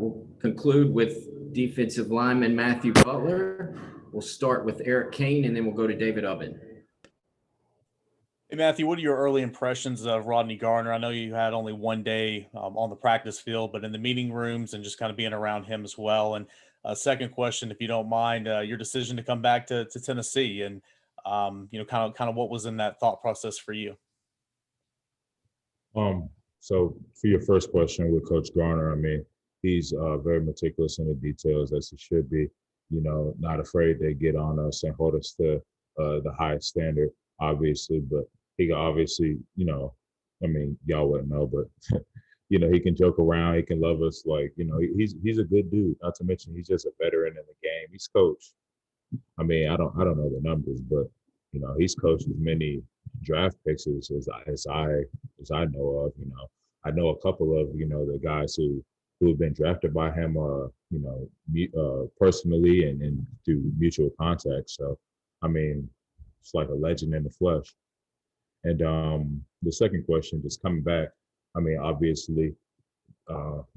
We'll conclude with defensive lineman Matthew Butler. We'll start with Eric Kane, and then we'll go to David Ubben. Hey, Matthew, what are your early impressions of Rodney Garner? I know you had only one day on the practice field, but in the meeting rooms and just kind of being around him as well. And second question, if you don't mind, your decision to come back to Tennessee and, kind of what was in that thought process for you? So for your first question with Coach Garner, I mean, he's very meticulous in the details, as he should be, not afraid to get on us and hold us to the highest standard, obviously, but he can obviously, y'all wouldn't know, but he can joke around, he can love us, he's a good dude. Not to mention he's just a veteran in the game. He's coached. I mean, I don't know the numbers, but he's coached as many draft picks as I know of. I know a couple of the guys who have been drafted by him, personally and through mutual contact. So, I mean, it's like a legend in the flesh. And the second question, just coming back, I mean, obviously,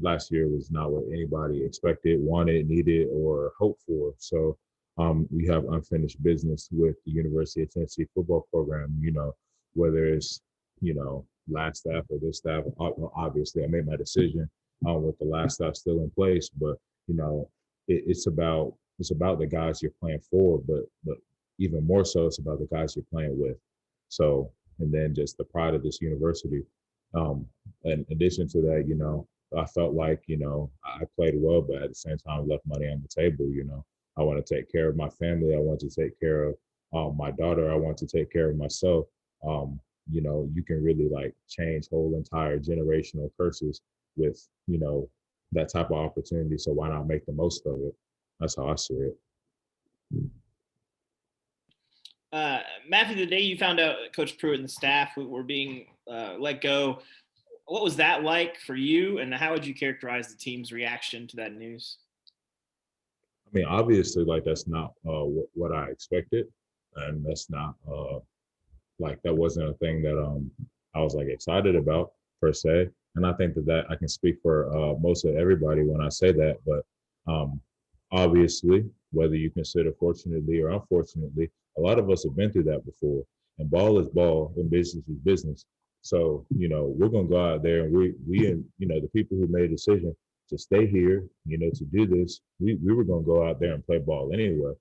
last year was not what anybody expected, wanted, needed, or hoped for. So we have unfinished business with the University of Tennessee football program, whether it's, last staff or this staff. Obviously, I made my decision with the last staff still in place, but, it's about the guys you're playing for, but even more so, it's about the guys you're playing with. So, and then just the pride of this university. In addition to that, I felt like, I played well, but at the same time, left money on the table. I want to take care of my family. I want to take care of my daughter. I want to take care of myself. You can really change whole entire generational curses with, that type of opportunity. So why not make the most of it? That's how I see it. Matthew, the day you found out Coach Pruitt and the staff were being let go, what was that like for you, and how would you characterize the team's reaction to that news? I mean, obviously, that's not what I expected, and that's not that wasn't a thing that I was excited about per se. And I think that I can speak for most of everybody when I say that. But obviously, whether you consider fortunately or unfortunately, a lot of us have been through that before. And ball is ball, and business is business. So we're gonna go out there, and we and the people who made a decision to stay here, to do this, we were gonna go out there and play ball anyway.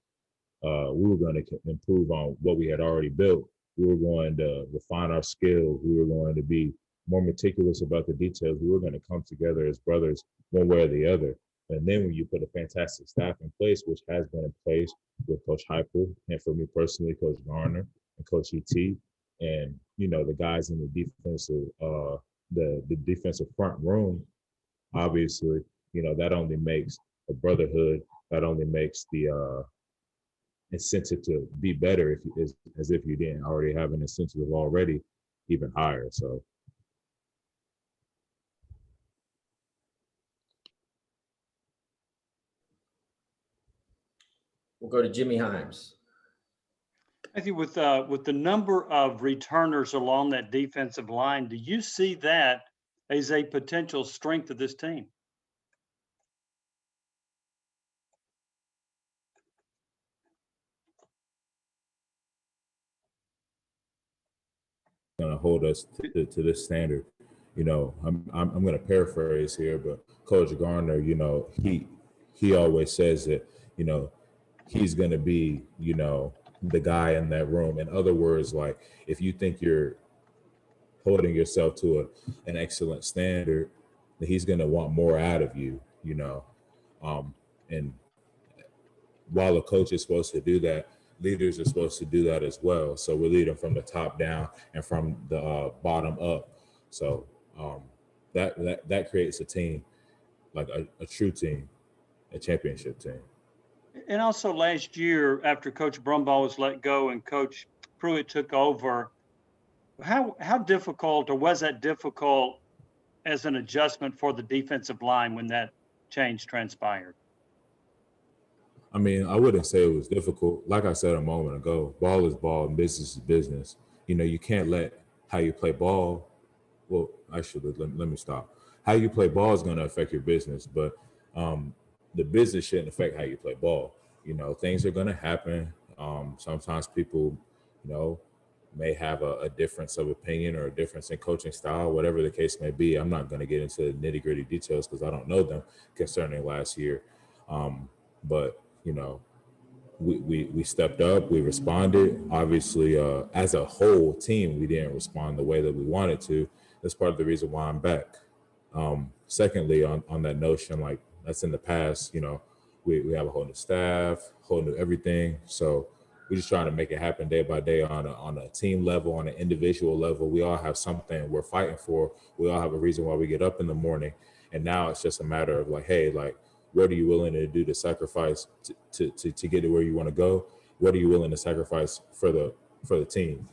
We were going to improve on what we had already built. We were going to refine our skills. We were going to be more meticulous about the details. We were going to come together as brothers one way or the other. And then when you put a fantastic staff in place, which has been in place with Coach Heupel, and for me personally, Coach Garner and Coach E.T., and, the guys in the defensive, the defensive front room, obviously, that only makes a brotherhood, that only makes the incentive to be better as if you didn't already have an incentive already even higher. So we'll go to Jimmy Himes. I think with the number of returners along that defensive line, do you see that as a potential strength of this team? going to hold us to this standard. I'm going to paraphrase here, but Coach Garner, he always says that, he's going to be, the guy in that room. In other words, if you think you're holding yourself to an excellent standard, then he's going to want more out of you, and while a coach is supposed to do that, leaders are supposed to do that as well. So we're leading from the top down and from the bottom up. So that creates a team, a true team, a championship team. And also last year, after Coach Brumbaugh was let go and Coach Pruitt took over, how difficult, or was that difficult as an adjustment for the defensive line when that change transpired? I mean, I wouldn't say it was difficult. Like I said a moment ago, ball is ball and business is business. You can't let how you play ball. Well, actually, let me stop. How you play ball is going to affect your business, but The business shouldn't affect how you play ball. Things are going to happen. Sometimes people, may have a difference of opinion or a difference in coaching style, whatever the case may be. I'm not going to get into the nitty gritty details because I don't know them concerning last year. But, we stepped up, we responded. Obviously, as a whole team, we didn't respond the way that we wanted to. That's part of the reason why I'm back. Secondly, on that notion, like that's in the past, we have a whole new staff, whole new everything. So we're just trying to make it happen day by day on a team level, on an individual level. We all have something we're fighting for. We all have a reason why we get up in the morning. And now it's just a matter of like, hey, like, what are you willing to do to sacrifice to get to where you want to go? What are you willing to sacrifice for the team?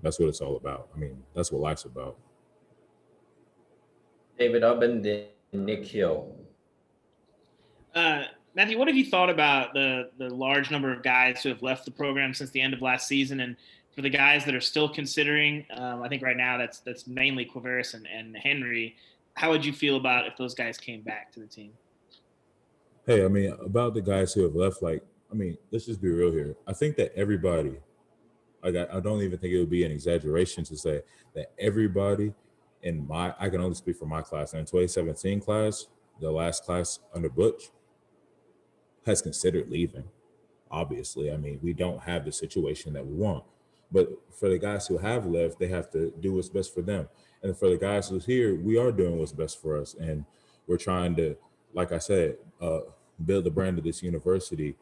That's what it's all about. I mean, that's what life's about. David Ubben, then Nick Hill. Matthew, what have you thought about the large number of guys who have left the program since the end of last season? And for the guys that are still considering, I think right now that's mainly Quavaris and Henry. How would you feel about if those guys came back to the team? Hey, I mean, about the guys who have left, let's just be real here. I think that everybody, I don't even think it would be an exaggeration to say that everybody I can only speak for my class, in 2017 class, the last class under Butch, has considered leaving. Obviously, I mean, we don't have the situation that we want. But for the guys who have left, they have to do what's best for them. And for the guys who's here, we are doing what's best for us. And we're trying to, like I said, build the brand of this university,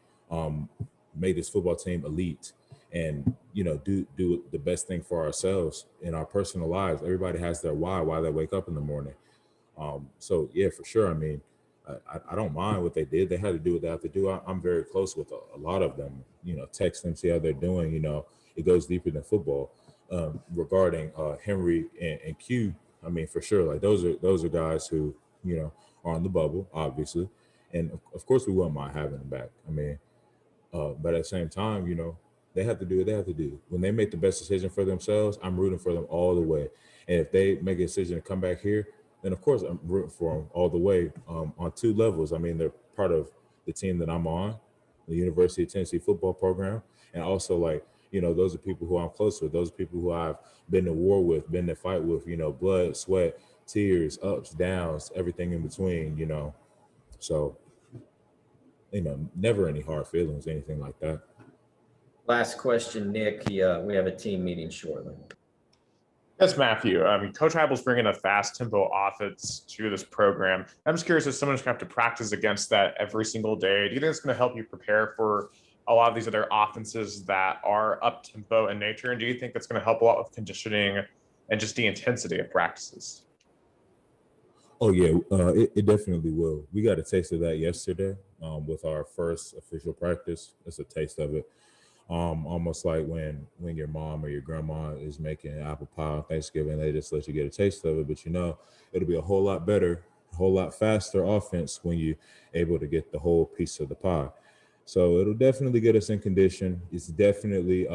make this football team elite, and do the best thing for ourselves in our personal lives. Everybody has their why they wake up in the morning. So yeah, for sure. I mean, I don't mind what they did. They had to do what they have to do. I'm very close with a lot of them. Text them, see how they're doing. It goes deeper than football. Regarding Henry and Q, I mean, for sure, like those are guys who are on the bubble, obviously, and of course we wouldn't mind having them back. I mean, but at the same time, they have to do what they have to do. When they make the best decision for themselves, I'm rooting for them all the way. And if they make a decision to come back here, then of course I'm rooting for them all the way on two levels. I mean, they're part of the team that I'm on, the University of Tennessee football program, and also like, those are people who I'm close with. Those are people who I've been to war with, been to fight with, blood, sweat, tears, ups, downs, everything in between, So, never any hard feelings, anything like that. Last question, Nick. We have a team meeting shortly. Yes, Matthew. I mean, Coach Heupel's bringing a fast tempo offense to this program. I'm just curious if someone's going to have to practice against that every single day. Do you think it's going to help you prepare for a lot of these other offenses that are up tempo in nature? And do you think that's going to help a lot with conditioning and just the intensity of practices? Oh yeah, it definitely will. We got a taste of that yesterday with our first official practice. It's a taste of it. Almost like when your mom or your grandma is making apple pie on Thanksgiving, they just let you get a taste of it. But it'll be a whole lot better, a whole lot faster offense when you're able to get the whole piece of the pie. So it'll definitely get us in condition. It's definitely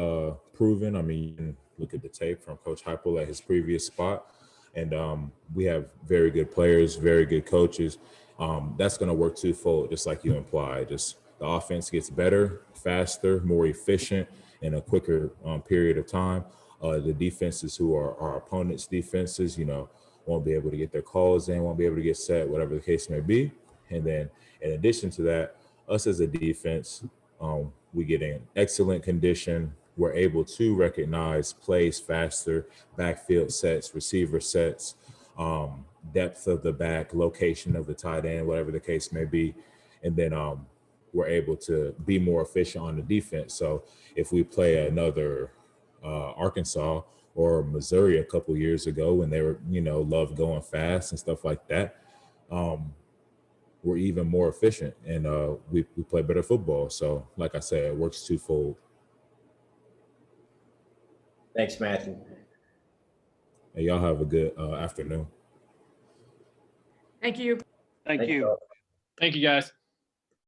proven. I mean, you can look at the tape from Coach Heupel at his previous spot. And we have very good players, very good coaches. That's going to work twofold, just like you implied. Just the offense gets better, faster, more efficient in a quicker period of time. The defenses who are our opponents' defenses, won't be able to get their calls in, won't be able to get set, whatever the case may be. And then in addition to that, us as a defense, we get in excellent condition. We're able to recognize plays faster, backfield sets, receiver sets, depth of the back, location of the tight end, whatever the case may be. And then we're able to be more efficient on the defense. So if we play another Arkansas or Missouri a couple years ago when they were, loved going fast and stuff like that, we're even more efficient and we play better football. So like I said, it works twofold. Thanks, Matthew. Hey, y'all have a good afternoon. Thank you. Thank you. Thank you, guys.